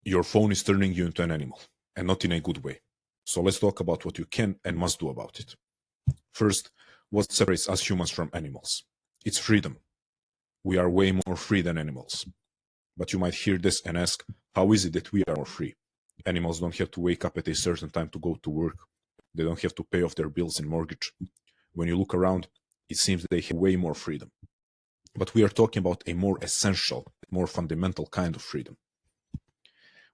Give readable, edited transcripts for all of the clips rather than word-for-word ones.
your phone is turning you into an animal, and not in a good way. So let's talk about what you can and must do about it. First, what separates us humans from animals? It's freedom. We are way more free than animals. But you might hear this and ask, how is it that we are more free? Animals don't have to wake up at a certain time to go to work. They don't have to pay off their bills and mortgage. When you look around, it seems that they have way more freedom. But we are talking about a more essential, more fundamental kind of freedom.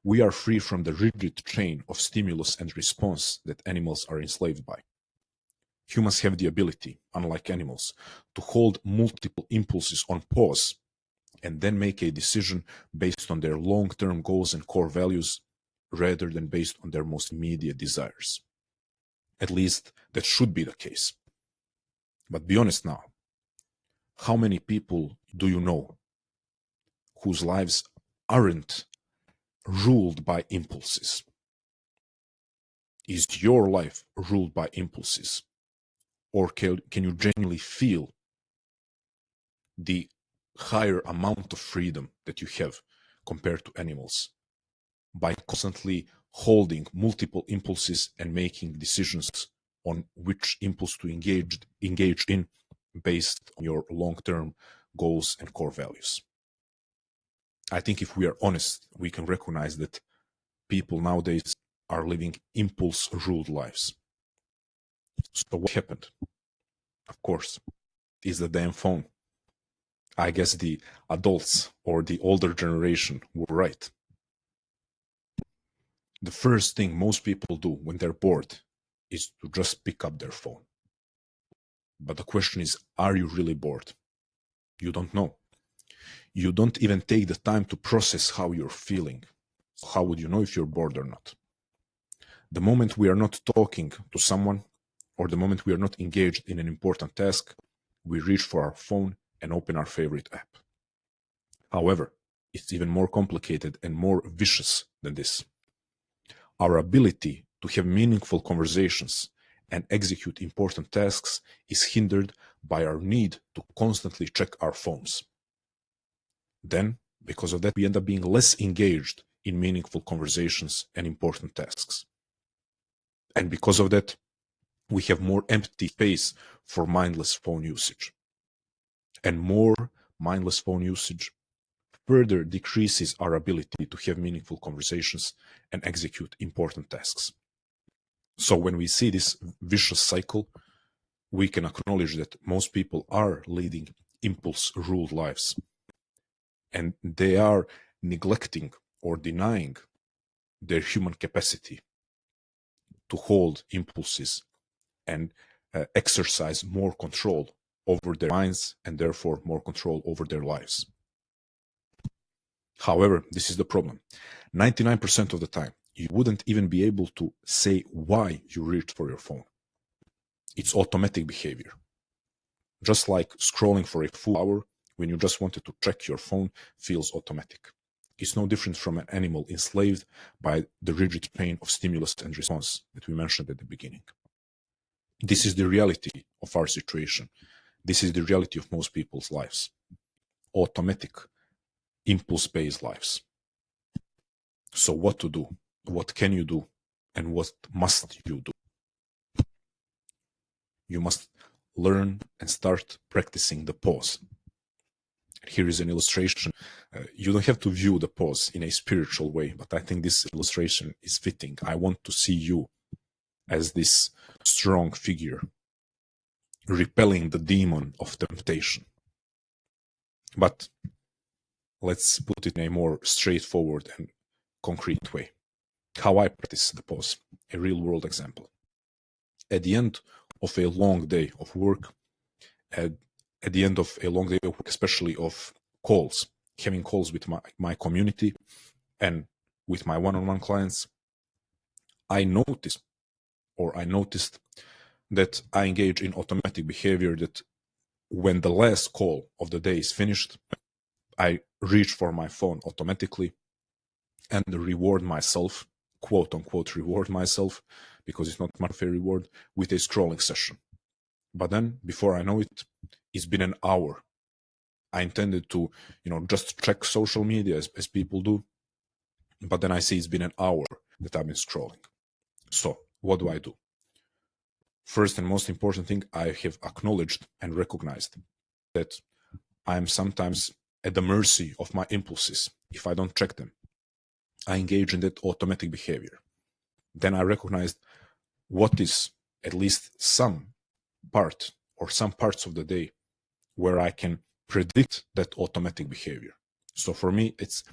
We are free from the rigid chain of stimulus and response that animals are enslaved by. Humans have the ability, unlike animals, to hold multiple impulses on pause and then make a decision based on their long-term goals and core values rather than based on their most immediate desires. At least that should be the case. But be honest now. How many people do you know whose lives aren't ruled by impulses? Is your life ruled by impulses? Or can you genuinely feel the higher amount of freedom that you have compared to animals by constantly holding multiple impulses and making decisions on which impulse to engage in based on your long-term goals and core values? I think if we are honest, we can recognize that people nowadays are living impulse-ruled lives. So what happened? Of course, is the damn phone. I guess the adults or the older generation were right. The first thing most people do when they're bored is to just pick up their phone. But the question is, are you really bored? You don't know. You don't even take the time to process how you're feeling. So how would you know if you're bored or not? The moment we are not talking to someone, or the moment we are not engaged in an important task, we reach for our phone and open our favorite app. However, it's even more complicated and more vicious than this. Our ability to have meaningful conversations and execute important tasks is hindered by our need to constantly check our phones. Then, because of that, we end up being less engaged in meaningful conversations and important tasks. And because of that, we have more empty space for mindless phone usage. And more mindless phone usage further decreases our ability to have meaningful conversations and execute important tasks. So when we see this vicious cycle, we can acknowledge that most people are leading impulse-ruled lives, and they are neglecting or denying their human capacity to hold impulses and exercise more control over their minds and therefore more control over their lives. However, this is the problem. 99% of the time, you wouldn't even be able to say why you reached for your phone. It's automatic behavior. Just like scrolling for a full hour when you just wanted to check your phone feels automatic. It's no different from an animal enslaved by the rigid chain of stimulus and response that we mentioned at the beginning. This is the reality of our situation. This is the reality of most people's lives. Automatic, impulse-based lives. So what to do? What can you do? And what must you do? You must learn and start practicing the pause. Here is an illustration. You don't have to view the pause in a spiritual way, but I think this illustration is fitting. I want to see you as this strong figure repelling the demon of temptation. But let's put it in a more straightforward and concrete way. How I practice the pause, a real-world example. At the end of a long day of work, at the end of a long day of work, especially of calls, having calls with my community and with my one-on-one clients, I noticed that I engage in automatic behavior that when the last call of the day is finished, I reach for my phone automatically and reward myself, quote unquote reward myself, because it's not much of a reward, with a scrolling session. But then, before I know it, it's been an hour. I intended to, just check social media as people do. but then I see it's been an hour that I've been scrolling. So what do I do? First and most important thing, I have acknowledged and recognized that I'm sometimes at the mercy of my impulses if I don't check them. I engage in that automatic behavior. Then I recognized what is at least some part or some parts of the day where I can predict that automatic behavior. So for me, it's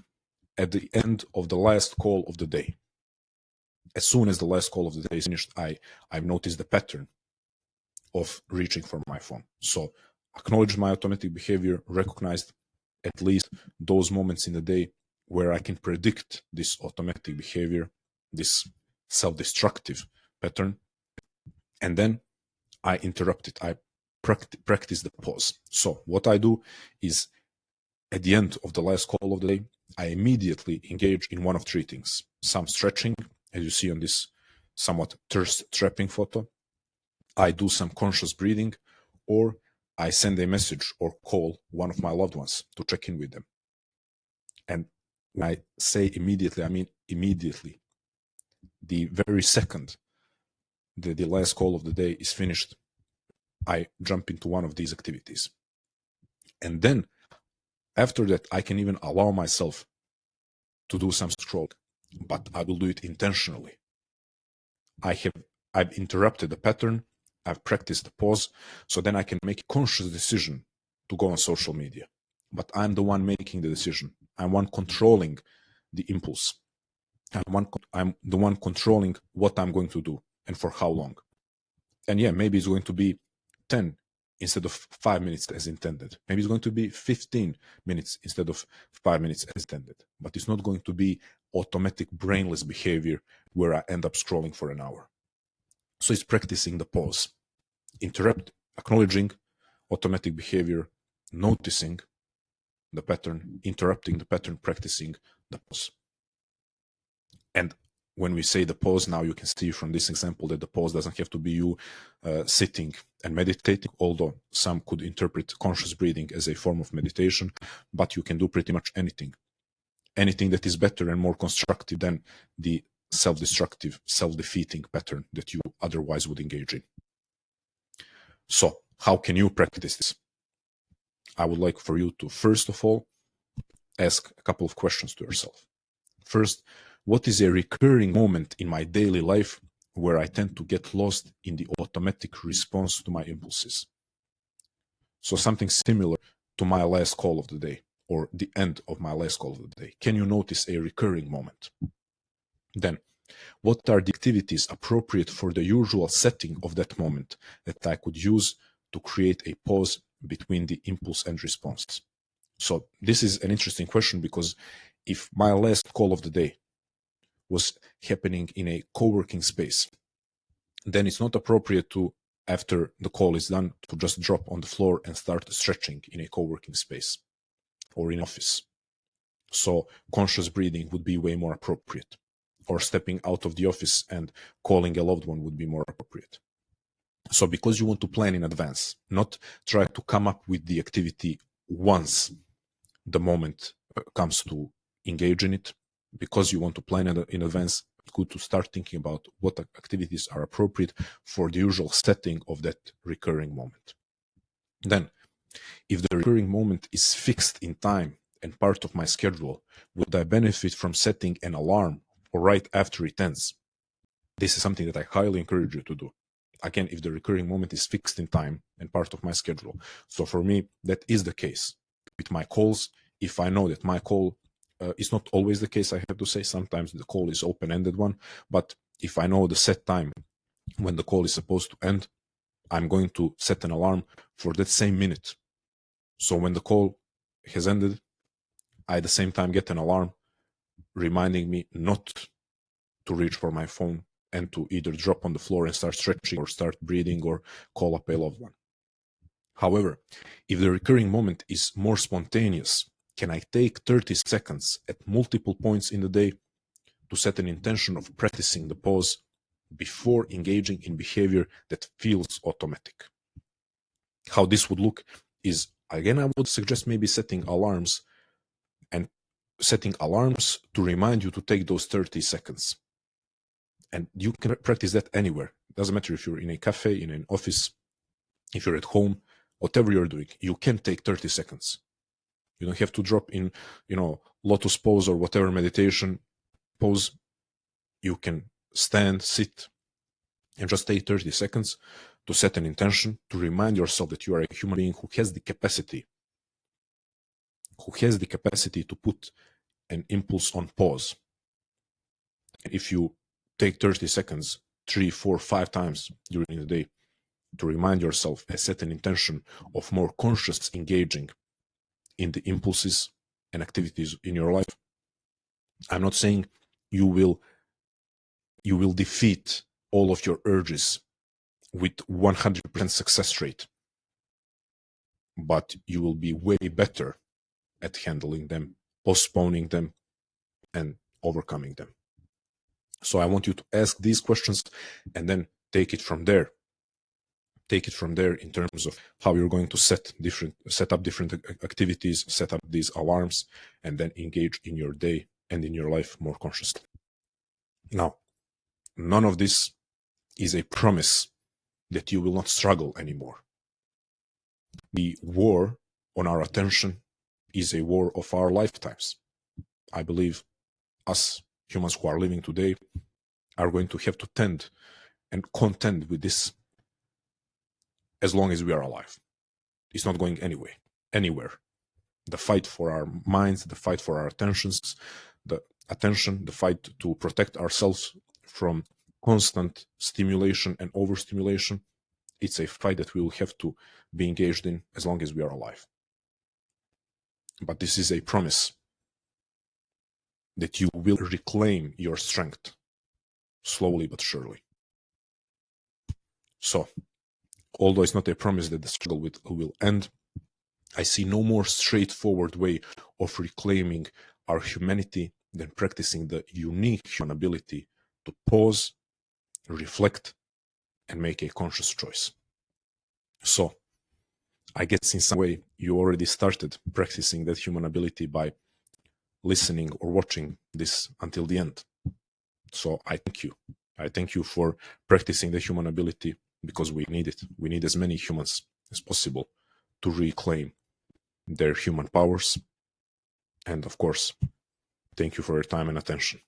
at the end of the last call of the day. As soon as the last call of the day is finished, I've noticed the pattern of reaching for my phone. So acknowledge my automatic behavior, recognized at least those moments in the day where I can predict this automatic behavior, this self-destructive pattern, and then I interrupt it. I practice the pause. So what I do is at the end of the last call of the day, I immediately engage in one of three things. Some stretching, as you see on this somewhat thirst trapping photo. I do some conscious breathing, or I send a message or call one of my loved ones to check in with them. And when I say immediately, I mean immediately. The very second the last call of the day is finished, I jump into one of these activities. And then after that, I can even allow myself to do some scrolling, but I will do it intentionally. I've interrupted the pattern, I've practiced the pause, so then I can make a conscious decision to go on social media. But I'm the one making the decision. I'm one controlling the impulse. I'm the one controlling what I'm going to do and for how long. And yeah, maybe it's going to be 10 instead of 5 minutes as intended. Maybe it's going to be 15 minutes instead of 5 minutes as intended. But it's not going to be automatic brainless behavior where I end up scrolling for an hour. So it's practicing the pause, acknowledging automatic behavior, noticing the pattern, interrupting the pattern, practicing the pause. And when we say the pause, now you can see from this example that the pause doesn't have to be you sitting and meditating, although some could interpret conscious breathing as a form of meditation, but you can do pretty much anything. Anything that is better and more constructive than the self-destructive, self-defeating pattern that you otherwise would engage in. So, how can you practice this? I would like for you to, first of all, ask a couple of questions to yourself. First, what is a recurring moment in my daily life where I tend to get lost in the automatic response to my impulses? So something similar to my last call of the day or the end of my last call of the day. Can you notice a recurring moment? Then, what are the activities appropriate for the usual setting of that moment that I could use to create a pause between the impulse and response? So this is an interesting question because if my last call of the day was happening in a co-working space, then it's not appropriate to, after the call is done, to just drop on the floor and start stretching in a co-working space or in office. So conscious breathing would be way more appropriate, or stepping out of the office and calling a loved one would be more appropriate. So because you want to plan in advance, not try to come up with the activity once the moment comes to engage in it, because you want to plan in advance, it's good to start thinking about what activities are appropriate for the usual setting of that recurring moment. Then, if the recurring moment is fixed in time and part of my schedule, would I benefit from setting an alarm or right after it ends? This is something that I highly encourage you to do. Again, if the recurring moment is fixed in time and part of my schedule. So for me, that is the case. With my calls, if I know that my call is not always the case, I have to say, sometimes the call is open-ended one, but if I know the set time when the call is supposed to end, I'm going to set an alarm for that same minute. So when the call has ended, I at the same time get an alarm reminding me not to reach for my phone and to either drop on the floor and start stretching or start breathing or call up a loved one. However, if the recurring moment is more spontaneous, can I take 30 seconds at multiple points in the day to set an intention of practicing the pause before engaging in behavior that feels automatic? How this would look is, again, I would suggest maybe setting alarms and setting alarms to remind you to take those 30 seconds. And you can practice that anywhere. It doesn't matter if you're in a cafe, in an office, if you're at home, whatever you're doing, you can take 30 seconds. You don't have to drop in, lotus pose or whatever meditation pose. You can stand, sit, and just take 30 seconds to set an intention, to remind yourself that you are a human being who has the capacity to put an impulse on pause. If you take 30 seconds, 3, 4, 5 times during the day to remind yourself and set an intention of more conscious engaging in the impulses and activities in your life, I'm not saying you will defeat all of your urges with 100% success rate, but you will be way better at handling them, postponing them, and overcoming them. So I want you to ask these questions and then take it from there. Take it from there in terms of how you're going to set up different activities, set up these alarms, and then engage in your day and in your life more consciously. Now, none of this is a promise that you will not struggle anymore. The war on our attention is a war of our lifetimes. I believe us humans who are living today are going to have to tend and contend with this as long as we are alive. It's not going anywhere. The fight for our minds, the fight for our attentions, the fight to protect ourselves from constant stimulation and overstimulation, it's a fight that we will have to be engaged in as long as we are alive. But this is a promise that you will reclaim your strength slowly but surely. So, although it's not a promise that the struggle will end, I see no more straightforward way of reclaiming our humanity than practicing the unique human ability to pause, reflect, and make a conscious choice. So, I guess in some way you already started practicing that human ability by listening or watching this until the end. So I thank you. I thank you for practicing the human ability because we need it. We need as many humans as possible to reclaim their human powers. And of course, thank you for your time and attention.